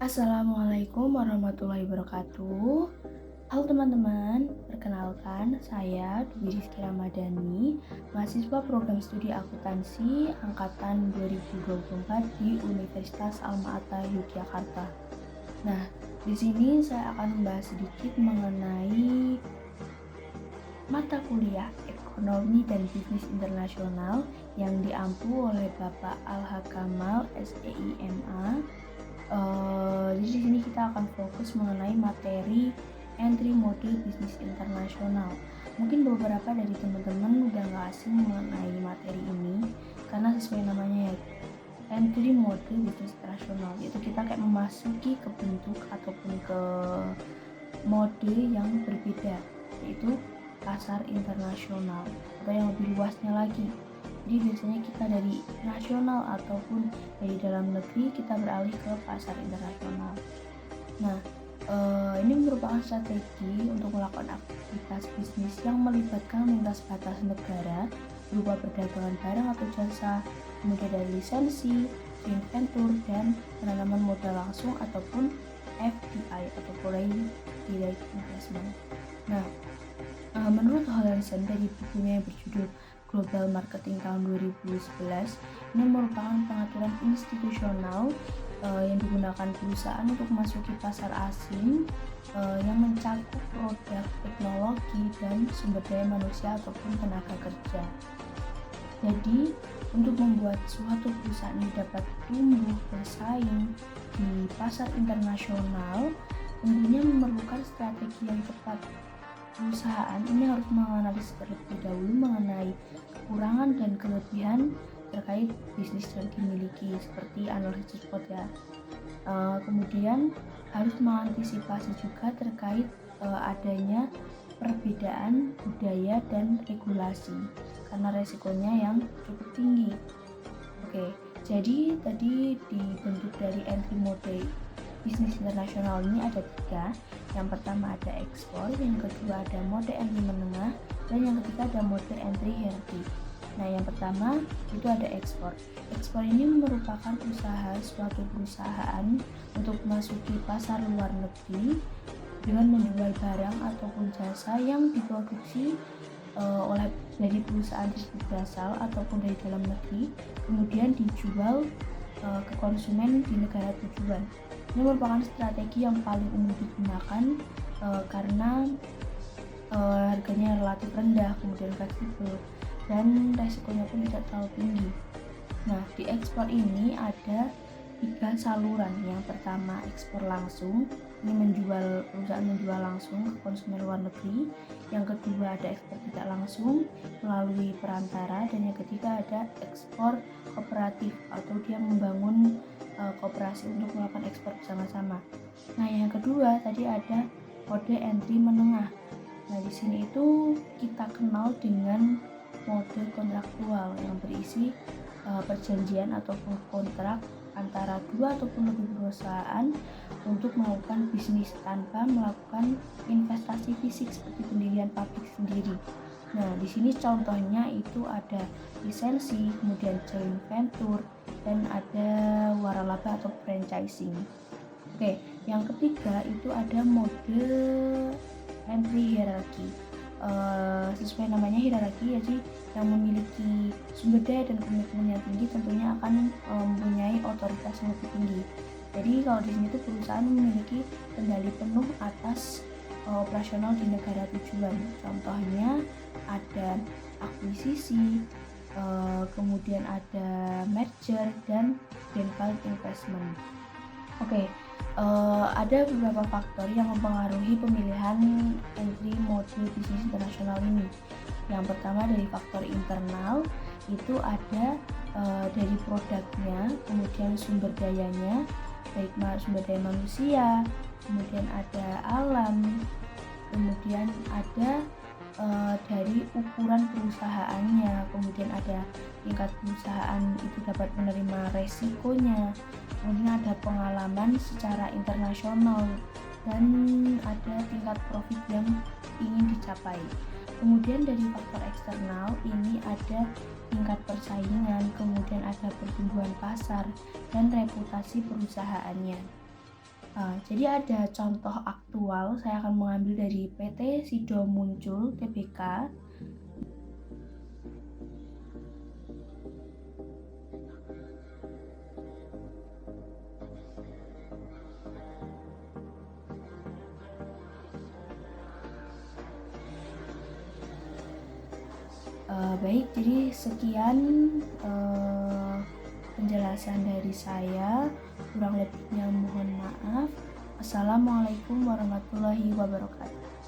Assalamualaikum warahmatullahi wabarakatuh. Halo teman-teman, perkenalkan saya Dwi Rizky Ramadhani, mahasiswa program studi akuntansi angkatan 2024 di Universitas Alma-Ata Yogyakarta. Nah, di sini saya akan membahas sedikit mengenai mata kuliah Ekonomi dan Bisnis Internasional yang diampu oleh Bapak Al-Hakamal SEIMA. Jadi di sini kita akan fokus mengenai materi entry model bisnis internasional. Mungkin beberapa dari teman-teman udah nggak asing mengenai materi ini karena sesuai namanya ya, entry model bisnis internasional, yaitu kita kayak memasuki ke bentuk ataupun ke mode yang berbeda, yaitu pasar internasional atau yang lebih luasnya lagi. Jadi biasanya kita dari nasional ataupun dari dalam negeri kita beralih ke pasar internasional. Nah, ini merupakan strategi untuk melakukan aktivitas bisnis yang melibatkan lintas batas negara berupa perdagangan barang atau jasa, kemudian dari lisensi, joint venture, dan penanaman modal langsung ataupun FDI atau Foreign Direct Investment. Nah, menurut Hollandsen dari bukunya yang berjudul Global Marketing tahun 2011, ini merupakan pengaturan institusional yang digunakan perusahaan untuk memasuki pasar asing yang mencakup produk, teknologi, dan sumber daya manusia ataupun tenaga kerja. Jadi, untuk membuat suatu perusahaan ini dapat tumbuh bersaing di pasar internasional, tentunya memerlukan strategi yang tepat. Perusahaan ini harus menganalisis terlebih dahulu mengenai kekurangan dan kelebihan terkait bisnis yang dimiliki, seperti analisis SWOT ya. Kemudian harus mengantisipasi juga terkait adanya perbedaan budaya dan regulasi karena resikonya yang cukup tinggi. Oke, jadi tadi dibentuk dari entry mode bisnis internasional ini ada 3. Yang pertama ada ekspor, yang kedua ada mode entry menengah, dan yang ketiga ada mode entry hierarchy. Nah, yang pertama itu ada ekspor. Ekspor ini merupakan usaha suatu perusahaan untuk memasuki pasar luar negeri dengan menjual barang ataupun jasa yang diproduksi oleh dari perusahaan tersebut berasal ataupun dari dalam negeri, kemudian dijual ke konsumen di negara tujuan. Ini merupakan strategi yang paling umum digunakan karena harganya relatif rendah, kemudian fleksibel, dan resikonya pun tidak terlalu tinggi. Nah, di ekspor ini ada 3 saluran. Yang pertama ekspor langsung, ini perusahaan menjual langsung ke konsumen luar negeri. Yang kedua ada ekspor tidak langsung melalui perantara, dan yang ketiga ada ekspor kooperatif atau dia membangun kooperasi untuk melakukan ekspor bersama-sama. Nah, yang kedua tadi ada mode entry menengah. Nah, di sini itu kita kenal dengan mode kontraktual yang berisi perjanjian ataupun kontrak antara 2 ataupun lebih perusahaan untuk melakukan bisnis tanpa melakukan investasi fisik seperti pendirian pabrik sendiri. Nah, di sini contohnya itu ada lisensi, kemudian joint venture, dan ada waralaba atau franchising. Oke, yang ketiga itu ada mode entry hierarchy. Sesuai namanya hierarki, jadi yang memiliki sumber daya dan komitmen yang tinggi tentunya akan mempunyai otoritas yang lebih tinggi. Jadi kalau di sini tuh perusahaan memiliki kendali penuh atas operasional di negara tujuan. Contohnya ada akuisisi, kemudian ada merger dan greenfield investment. Oke, ada beberapa faktor yang mempengaruhi pemilihan entry mode bisnis internasional ini. Yang pertama dari faktor internal, itu ada dari produknya, kemudian sumber dayanya, baik sumber daya manusia, kemudian ada alam, kemudian ada dari ukuran perusahaannya, kemudian ada tingkat perusahaan itu dapat menerima resikonya, kemudian ada pengalaman secara internasional, dan ada tingkat profit yang ingin dicapai. Kemudian dari faktor eksternal ini ada tingkat persaingan, kemudian ada pertumbuhan pasar dan reputasi perusahaannya. Jadi ada contoh aktual, saya akan mengambil dari PT Sido Muncul Tbk. Baik, jadi sekian penjelasan dari saya. Kurang lebihnya mohon maaf. Assalamualaikum warahmatullahi wabarakatuh.